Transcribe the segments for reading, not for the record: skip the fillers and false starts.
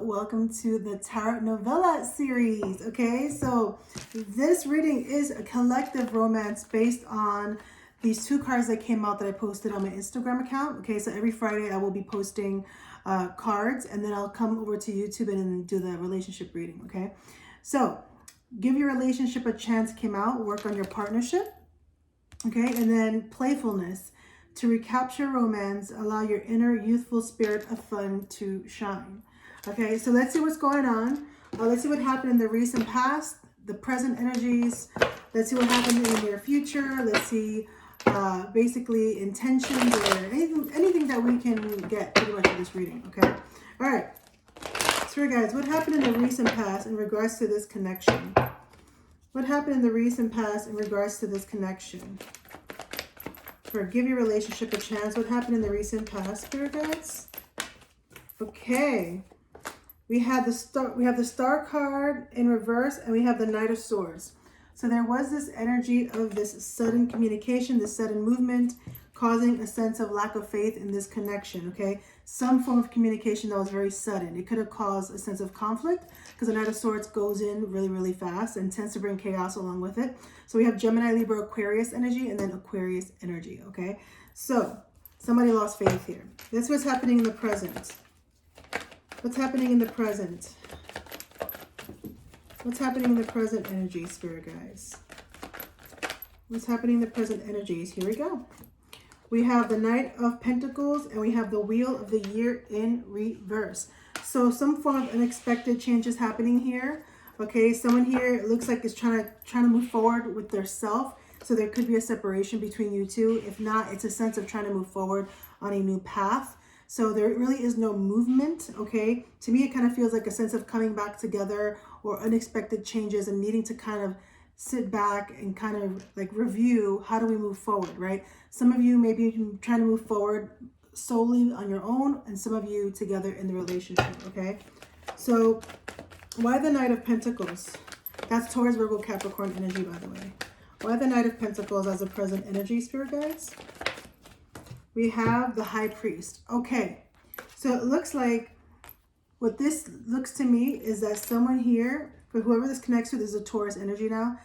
welcome to the Tarot Novella series. Okay, so this reading is a collective romance based on these two cards that came out that I posted on my Instagram account. Okay, so every Friday I will be posting cards, and then I'll come over to YouTube and do the relationship reading. Okay, so give your relationship a chance came out, work on your partnership. Okay, and then playfulness. To recapture romance, allow your inner youthful spirit of fun to shine. Okay, so let's see what's going on. Let's see what happened in the recent past, the present energies. Let's see what happened in the near future. Let's see basically intentions or anything that we can get pretty much in this reading. Okay, all right. So guys, what happened in the recent past in regards to this connection? What happened in the recent past in regards to this connection? For give your relationship a chance. What happened in the recent past, spirit guides? Okay. We have the star card in reverse, and we have the Knight of Swords. So there was this energy of this sudden communication, this sudden movement, causing a sense of lack of faith in this connection, okay? Some form of communication that was very sudden. It could have caused a sense of conflict because the Knight of Swords goes in really, really fast and tends to bring chaos along with it. So we have Gemini, Libra, Aquarius energy, and then Aquarius energy, okay? So somebody lost faith here. That's what's happening in the present. What's happening in the present? What's happening in the present energy, spirit guys? What's happening in the present energies? Here we go. We have the Knight of Pentacles, and we have the Wheel of the Year in reverse. So some form of unexpected changes happening here. Okay, someone here, it looks like is trying to move forward with their self. So there could be a separation between you two. If not, it's a sense of trying to move forward on a new path. So there really is no movement, okay? To me, it kind of feels like a sense of coming back together or unexpected changes and needing to kind of sit back and kind of like review, how do we move forward, right? Some of you may be trying to move forward solely on your own, and some of you together in the relationship, okay? So why the Knight of Pentacles? That's Taurus, Virgo, Capricorn energy, by the way. Why the Knight of Pentacles as a present energy, spirit guides? We have the High Priest. Okay, so it looks like what this looks to me is that someone here, for whoever this connects to, this is a Taurus energy now.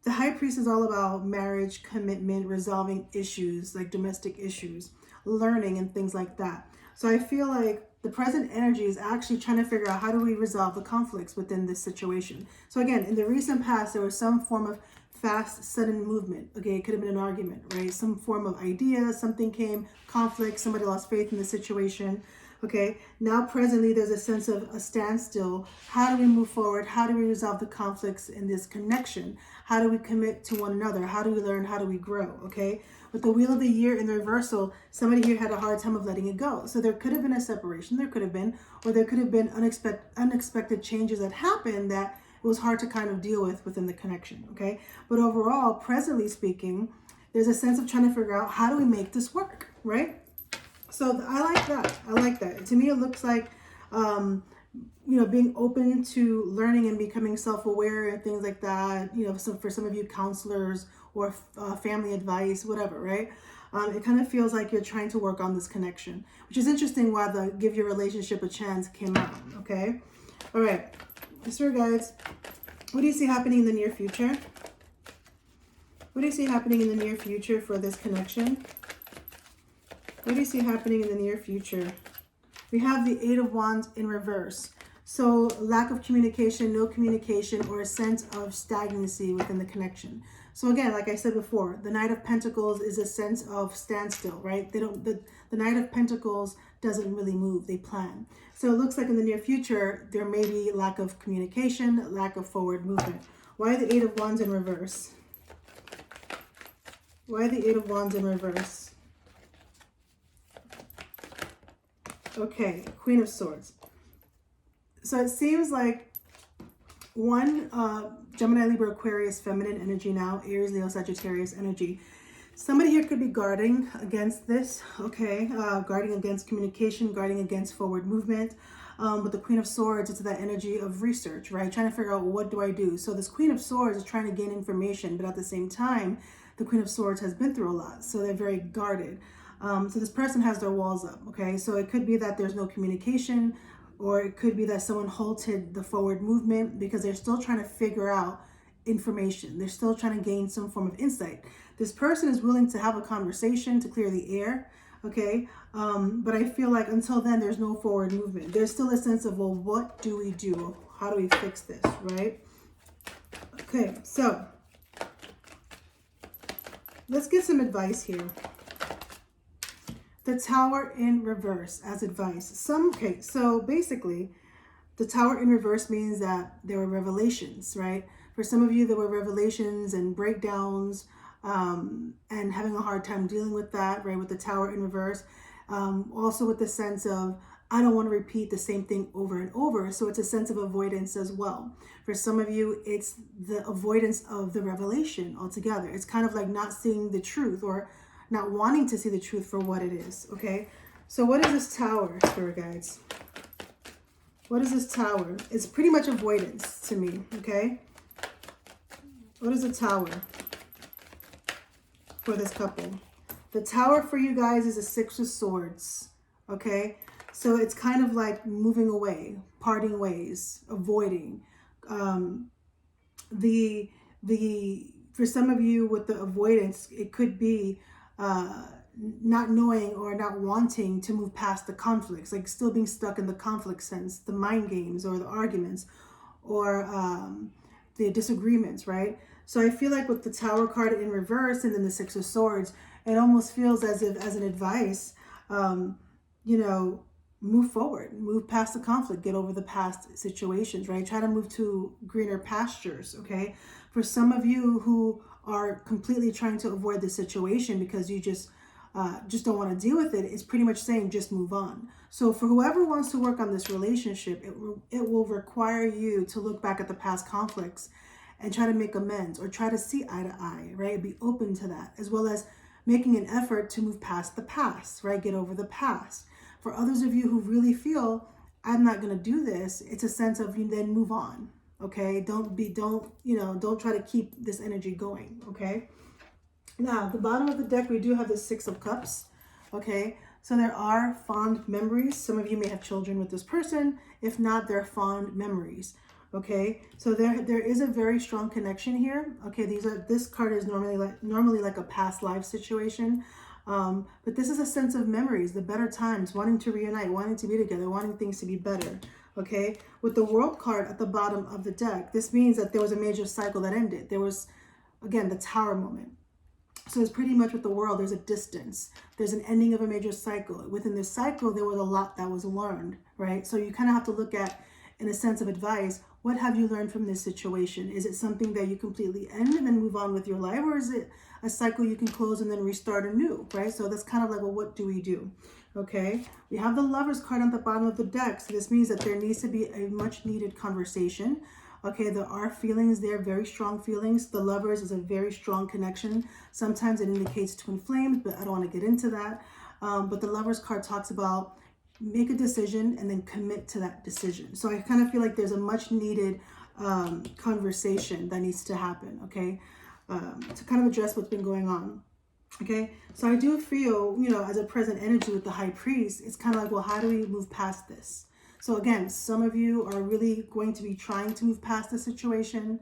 The High Priest is all about marriage, commitment, resolving issues, like domestic issues, learning and things like that. So I feel like the present energy is actually trying to figure out how do we resolve the conflicts within this situation. So again, in the recent past, there was some form of fast, sudden movement. Okay, it could have been an argument, right? Some form of idea, something came, conflict, somebody lost faith in the situation. Okay, now presently there's a sense of a standstill. How do we move forward? How do we resolve the conflicts in this connection? How do we commit to one another? How do we learn? How do we grow? Okay, with the Wheel of the Year in the reversal, somebody here had a hard time of letting it go. So there could have been a separation, there could have been, or there could have been unexpected changes that happened that it was hard to kind of deal with within the connection, okay? But overall, presently speaking, there's a sense of trying to figure out how do we make this work, right? So I like that. I like that. To me, it looks like, being open to learning and becoming self-aware and things like that. You know, so for some of you counselors or family advice, whatever, right? It kind of feels like you're trying to work on this connection, which is interesting why the give your relationship a chance came out, okay? All right. So guys, what do you see happening in the near future? What do you see happening in the near future for this connection? What do you see happening in the near future? We have the Eight of Wands in reverse. So lack of communication, no communication, or a sense of stagnancy within the connection. So again, like I said before, the Knight of Pentacles is a sense of standstill, right? The Knight of Pentacles doesn't really move, they plan. So it looks like in the near future, there may be lack of communication, lack of forward movement. Why the Eight of Wands in reverse? Why the Eight of Wands in reverse? Okay, Queen of Swords. So it seems like one, Gemini, Libra, Aquarius, feminine energy now, Aries, Leo, Sagittarius energy. Somebody here could be guarding against this, okay? Guarding against communication, guarding against forward movement. With the Queen of Swords, it's that energy of research, right? Trying to figure out, what do I do? So this Queen of Swords is trying to gain information, but at the same time, the Queen of Swords has been through a lot, so they're very guarded. So this person has their walls up, okay? So it could be that there's no communication, or it could be that someone halted the forward movement because they're still trying to figure out information. They're still trying to gain some form of insight. This person is willing to have a conversation to clear the air, okay? But I feel like until then, there's no forward movement. There's still a sense of, well, what do we do? How do we fix this, right? Okay, so let's get some advice here. The Tower in reverse as advice. Okay, so basically, the Tower in reverse means that there were revelations, right? For some of you, there were revelations and breakdowns, and having a hard time dealing with that, right? With the Tower in reverse. Also with the sense of, I don't want to repeat the same thing over and over. So it's a sense of avoidance as well. For some of you, it's the avoidance of the revelation altogether. It's kind of like not seeing the truth or not wanting to see the truth for what it is, okay? So what is this Tower, Spirit Guides? What is this Tower? It's pretty much avoidance to me, okay? What is the Tower for this couple? The Tower for you guys is a Six of Swords, okay? So it's kind of like moving away, parting ways, avoiding. For some of you with the avoidance, it could be not knowing or not wanting to move past the conflicts, like still being stuck in the conflict sense, the mind games or the arguments or the disagreements, right? So I feel like with the Tower card in reverse and then the Six of Swords, it almost feels as if, as an advice, you know, move forward, move past the conflict, get over the past situations, right? Try to move to greener pastures, okay? For some of you who are completely trying to avoid the situation because you just don't want to deal with it, it's pretty much saying just move on. So for whoever wants to work on this relationship, it will require you to look back at the past conflicts and try to make amends or try to see eye to eye, right? Be open to that, as well as making an effort to move past the past, right? Get over the past. For others of you who really feel, I'm not going to do this, it's a sense of you then move on, okay? Don't try to keep this energy going, okay? Now, at the bottom of the deck, we do have the Six of Cups, okay? So there are fond memories. Some of you may have children with this person. If not, they're fond memories, okay? So there is a very strong connection here, okay? This card is normally like a past life situation. But this is a sense of memories, the better times, wanting to reunite, wanting to be together, wanting things to be better, okay? With the World card at the bottom of the deck, this means that there was a major cycle that ended. There was, again, the Tower moment. So it's pretty much with the World, there's a distance. There's an ending of a major cycle. Within this cycle, there was a lot that was learned, right? So you kind of have to look at, in a sense of advice, what have you learned from this situation? Is it something that you completely end and then move on with your life? Or is it a cycle you can close and then restart anew, right? So that's kind of like, well, what do we do? Okay, we have the Lovers card on the bottom of the deck. So this means that there needs to be a much needed conversation. Okay, there are feelings there, very strong feelings. The Lovers is a very strong connection. Sometimes it indicates twin flames, but I don't want to get into that. But the Lovers card talks about make a decision and then commit to that decision. So I kind of feel like there's a much needed conversation that needs to happen, okay? To kind of address what's been going on, okay? So I do feel, you know, as a present energy with the High Priest, it's kind of like, well, how do we move past this? So again, some of you are really going to be trying to move past the situation,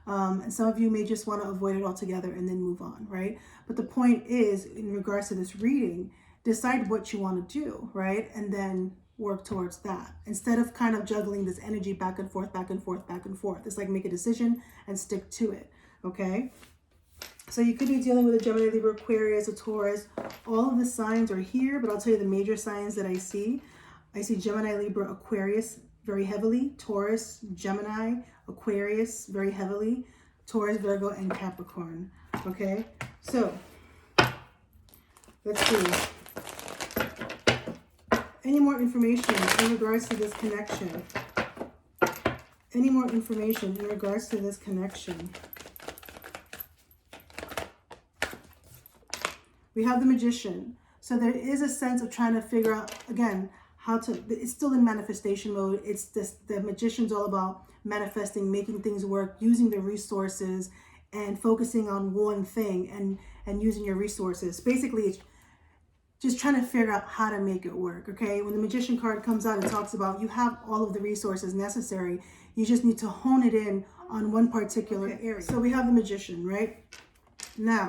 and some of you may just want to avoid it altogether and then move on, right? But the point is, in regards to this reading, decide what you want to do, right? And then work towards that. Instead of kind of juggling this energy back and forth, back and forth, back and forth. It's like make a decision and stick to it, okay? So you could be dealing with a Gemini, Libra, Aquarius, a Taurus. All of the signs are here, but I'll tell you the major signs that I see. I see Gemini, Libra, Aquarius very heavily. Taurus, Gemini, Aquarius very heavily. Taurus, Virgo, and Capricorn. Okay, so let's see. Any more information in regards to this connection? Any more information in regards to this connection? We have the Magician. So there is a sense of trying to figure out, again, how to, it's still in manifestation mode. It's this, the Magician's all about manifesting, making things work, using the resources and focusing on one thing and using your resources. Basically, just trying to figure out how to make it work, okay? When the Magician card comes out, it talks about you have all of the resources necessary. You just need to hone it in on one particular area. So we have the Magician, right? Now,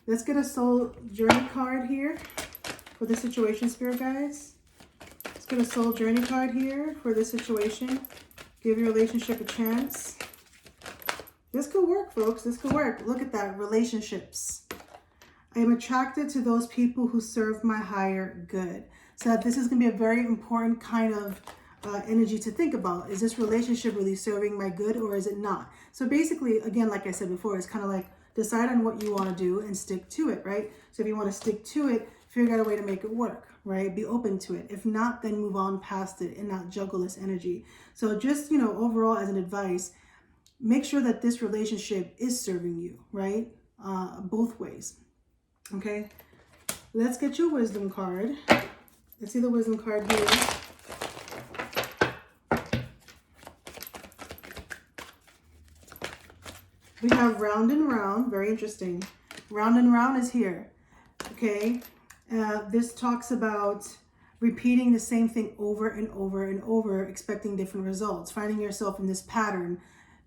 let's get a soul journey card here for the situation, spirit guys. Let's get a soul journey card here for this situation. Give your relationship a chance. This could work, folks. This could work. Look at that. Relationships. I am attracted to those people who serve my higher good. So this is going to be a very important kind of energy to think about. Is this relationship really serving my good or is it not? So basically, again, like I said before, it's kind of like decide on what you want to do and stick to it, right? So if you want to stick to it, figure out a way to make it work, right? Be open to it. If not, then move on past it and not juggle this energy. So just, you know, overall as an advice, make sure that this relationship is serving you, right? Both ways. Okay, let's get your wisdom card. Let's see the wisdom card here. We have round and round. Very interesting. Round and round is here. Okay, this talks about repeating the same thing over and over and over, expecting different results, finding yourself in this pattern,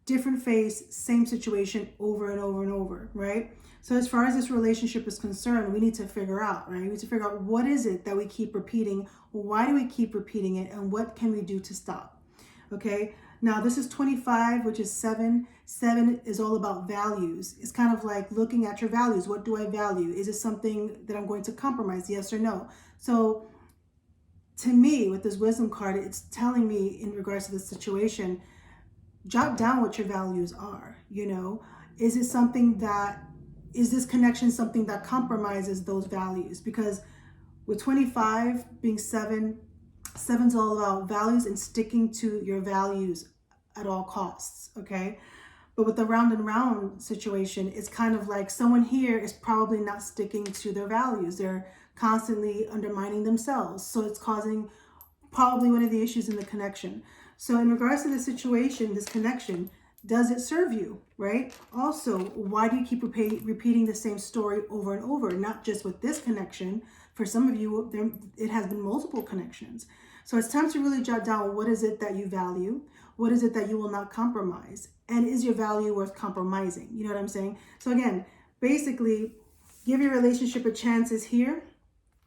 different face, same situation over and over and over, right? So as far as this relationship is concerned, we need to figure out, right? We need to figure out what is it that we keep repeating? Why do we keep repeating it? And what can we do to stop? Okay. Now this is 25, which is 7. 7 is all about values. It's kind of like looking at your values. What do I value? Is it something that I'm going to compromise? Yes or no? So to me, with this wisdom card, it's telling me in regards to this situation, jot down what your values are. You know, is it something that, is this connection something that compromises those values? Because with 25 being 7, 7's all about values and sticking to your values at all costs, okay? But with the round and round situation, it's kind of like someone here is probably not sticking to their values. They're constantly undermining themselves. So it's causing probably one of the issues in the connection. So in regards to the situation, this connection, does it serve you, right? Also, why do you keep repeating the same story over and over? Not just with this connection. For some of you, it has been multiple connections. So it's time to really jot down, what is it that you value? What is it that you will not compromise? And is your value worth compromising? You know what I'm saying? So again, basically, give your relationship a chance is here.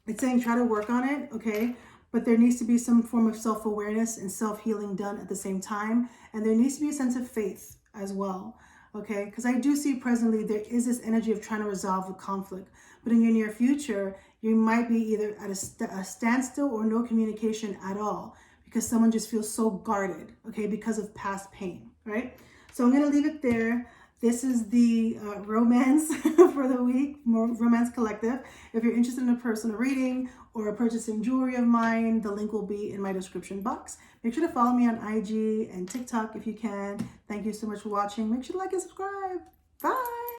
It's saying try to work on it, okay? But there needs to be some form of self-awareness and self-healing done at the same time. And there needs to be a sense of faith as well, okay? Because I do see presently there is this energy of trying to resolve the conflict. But in your near future, you might be either at a standstill or no communication at all because someone just feels so guarded, okay, because of past pain, right? So I'm going to leave it there. This is the romance for the week, Romance Collective. If you're interested in a personal reading or purchasing jewelry of mine, the link will be in my description box. Make sure to follow me on IG and TikTok if you can. Thank you so much for watching. Make sure to like and subscribe. Bye.